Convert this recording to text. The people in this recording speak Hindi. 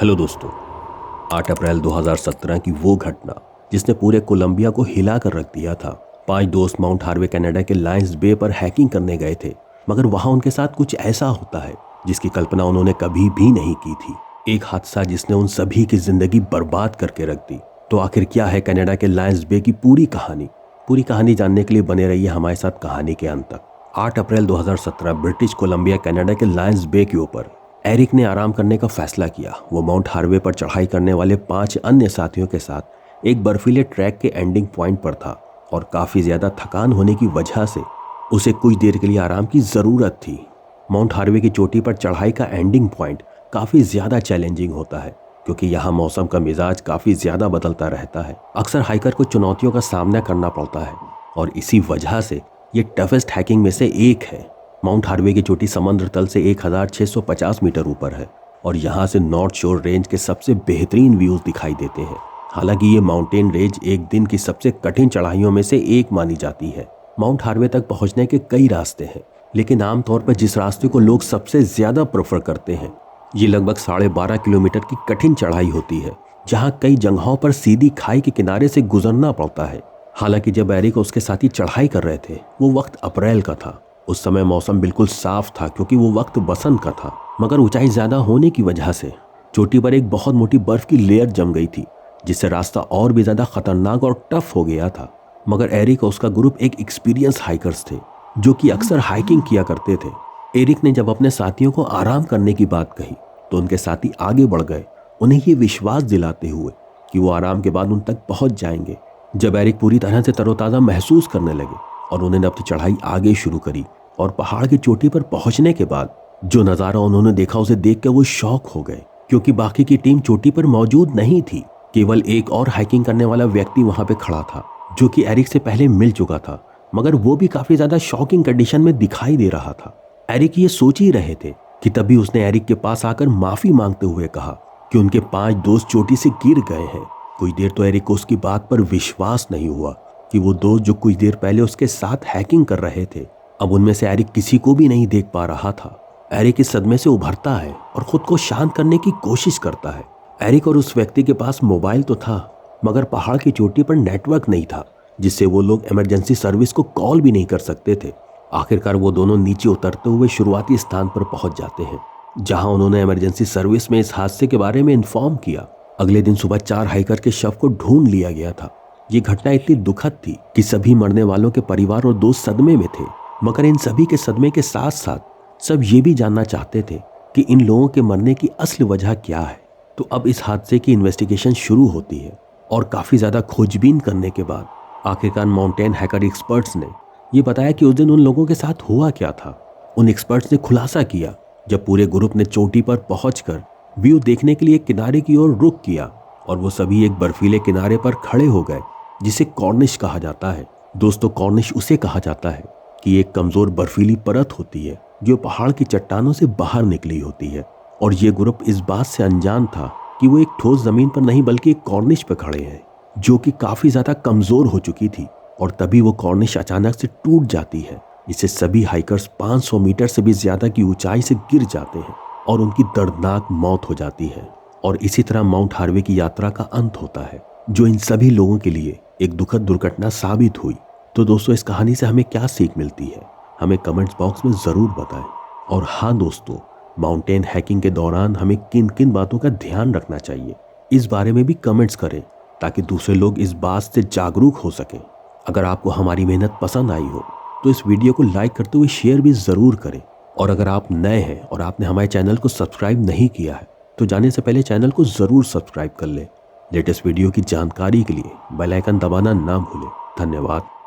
हेलो दोस्तों, 8 अप्रैल 2017 की वो घटना जिसने पूरे कोलंबिया को हिला कर रख दिया था। 5 दोस्त माउंट हार्वे कनाडा के लायंस बे पर हैकिंग करने गए थे, मगर वहां उनके साथ कुछ ऐसा होता है जिसकी कल्पना उन्होंने कभी भी नहीं की थी। एक हादसा जिसने उन सभी की जिंदगी बर्बाद करके रख दी। तो आखिर क्या है कनाडा के लायंस बे की पूरी कहानी जानने के लिए बने रहिए हमारे साथ कहानी के अंत तक। 8 अप्रैल 2017 ब्रिटिश कोलंबिया कनाडा के लायंस बे के ऊपर एरिक ने आराम करने का फैसला किया। वो माउंट हार्वे पर चढ़ाई करने वाले 5 अन्य साथियों के साथ एक बर्फीले ट्रैक के एंडिंग पॉइंट पर था और काफ़ी ज़्यादा थकान होने की वजह से उसे कुछ देर के लिए आराम की ज़रूरत थी। माउंट हार्वे की चोटी पर चढ़ाई का एंडिंग पॉइंट काफ़ी ज़्यादा चैलेंजिंग होता है क्योंकि यहाँ मौसम का मिजाज काफ़ी ज़्यादा बदलता रहता है। अक्सर हाइकर को चुनौतियों का सामना करना पड़ता है और इसी वजह से ये टफेस्ट हाइकिंग में से एक है। माउंट हार्वे की चोटी समुद्र तल से 1650 मीटर ऊपर है और यहाँ से नॉर्थ शोर रेंज के सबसे बेहतरीन व्यूज दिखाई देते हैं। हालांकि ये माउंटेन रेंज एक दिन की सबसे कठिन चढ़ाइयों में से एक मानी जाती है। माउंट हार्वे तक पहुँचने के कई रास्ते हैं, लेकिन आमतौर पर जिस रास्ते को लोग सबसे ज्यादा प्रेफर करते हैं ये लगभग 12.5 किलोमीटर की कठिन चढ़ाई होती है, जहाँ कई जगहों पर सीधी खाई के किनारे से गुजरना पड़ता है। हालांकि जब एरिक और उसके साथी चढ़ाई कर रहे थे वो वक्त अप्रैल का था। उस समय मौसम बिल्कुल साफ था क्योंकि वो वक्त बसंत का था, मगर ऊंचाई ज्यादा होने की वजह से चोटी पर एक बहुत मोटी बर्फ की लेयर जम गई थी, जिससे रास्ता और भी ज्यादा खतरनाक और टफ हो गया था। मगर एरिक और उसका ग्रुप एक एक्सपीरियंस हाइकर्स थे जो कि अक्सर हाइकिंग किया करते थे। एरिक ने जब अपने साथियों को आराम करने की बात कही तो उनके साथी आगे बढ़ गए, उन्हें ये विश्वास दिलाते हुए कि वो आराम के बाद उन तक पहुंच जाएंगे। जब एरिक पूरी तरह से तरोताजा महसूस करने लगे और उन्होंने अपनी चढ़ाई आगे शुरू करी और पहाड़ की चोटी पर पहुंचने के बाद जो नज़ारा उन्होंने देखा उसे देखकर वो शॉक हो गए, क्योंकि बाकी की टीम चोटी पर मौजूद नहीं थी। केवल एक और हाइकिंग करने वाला व्यक्ति वहां पे खड़ा था जो कि एरिक से पहले मिल चुका था, मगर वो भी काफी ज्यादा शॉकिंग कंडीशन में दिखाई दे रहा था। एरिक ये सोच ही रहे थे कि तभी उसने एरिक के पास आकर माफी मांगते हुए कहा कि उनके 5 दोस्त चोटी से गिर गए हैं। कुछ देर तो एरिक को उसकी बात पर विश्वास नहीं हुआ कि वो दोस्त जो कुछ देर पहले उसके साथ हैकिंग कर रहे थे अब उनमें से एरिक किसी को भी नहीं देख पा रहा था। एरिक इस सदमे से उभरता है और खुद को शांत करने की कोशिश करता है। एरिक और उस व्यक्ति के पास मोबाइल तो था, मगर पहाड़ की चोटी पर नेटवर्क नहीं था, जिससे वो लोग इमरजेंसी सर्विस को कॉल भी नहीं कर सकते थे। आखिरकार वो दोनों नीचे उतरते हुए शुरुआती स्थान पर पहुंच जाते हैं, जहां उन्होंने इमरजेंसी सर्विस में इस हादसे के बारे में इन्फॉर्म किया। अगले दिन सुबह 4 हाइकर के शव को ढूंढ लिया गया था। ये घटना इतनी दुखद थी कि सभी मरने वालों के परिवार और दोस्त सदमे में थे, मगर इन सभी के सदमे के साथ साथ सब ये भी जानना चाहते थे कि इन लोगों के मरने की असली वजह क्या है। तो अब इस हादसे की इन्वेस्टिगेशन शुरू होती है और काफ़ी ज़्यादा खोजबीन करने के बाद आखिरकार माउंटेन हैकर एक्सपर्ट्स ने ये बताया कि उस दिन उन लोगों के साथ हुआ क्या था। उन एक्सपर्ट्स ने खुलासा किया जब पूरे ग्रुप ने चोटी पर पहुंचकर व्यू देखने के लिए किनारे की ओर रुख किया और वो सभी एक बर्फीले किनारे पर खड़े हो गए, जिसे कॉर्निश कहा जाता है। दोस्तों, कॉर्निश उसे कहा जाता है कि एक कमजोर बर्फीली परत होती है जो पहाड़ की चट्टानों से बाहर निकली होती है, और ये ग्रुप इस बात से अनजान था कि वो एक ठोस जमीन पर नहीं बल्कि एक कॉर्निश पर खड़े हैं जो कि काफी ज्यादा कमजोर हो चुकी थी। और तभी वो कॉर्निश अचानक से टूट जाती है, इससे सभी हाइकर्स 500 मीटर से भी ज्यादा की ऊंचाई से गिर जाते हैं और उनकी दर्दनाक मौत हो जाती है। और इसी तरह माउंट हार्वे की यात्रा का अंत होता है, जो इन सभी लोगों के लिए एक दुखद दुर्घटना साबित हुई। तो दोस्तों, इस कहानी से हमें क्या सीख मिलती है, हमें कमेंट्स बॉक्स में ज़रूर बताएं। और हाँ दोस्तों, माउंटेन हैकिंग के दौरान हमें किन किन बातों का ध्यान रखना चाहिए, इस बारे में भी कमेंट्स करें ताकि दूसरे लोग इस बात से जागरूक हो सकें। अगर आपको हमारी मेहनत पसंद आई हो तो इस वीडियो को लाइक करते हुए शेयर भी ज़रूर करें। और अगर आप नए हैं और आपने हमारे चैनल को सब्सक्राइब नहीं किया है तो जाने से पहले चैनल को ज़रूर सब्सक्राइब कर लें। लेटेस्ट वीडियो की जानकारी के लिए बेल आइकन दबाना ना भूलें। धन्यवाद।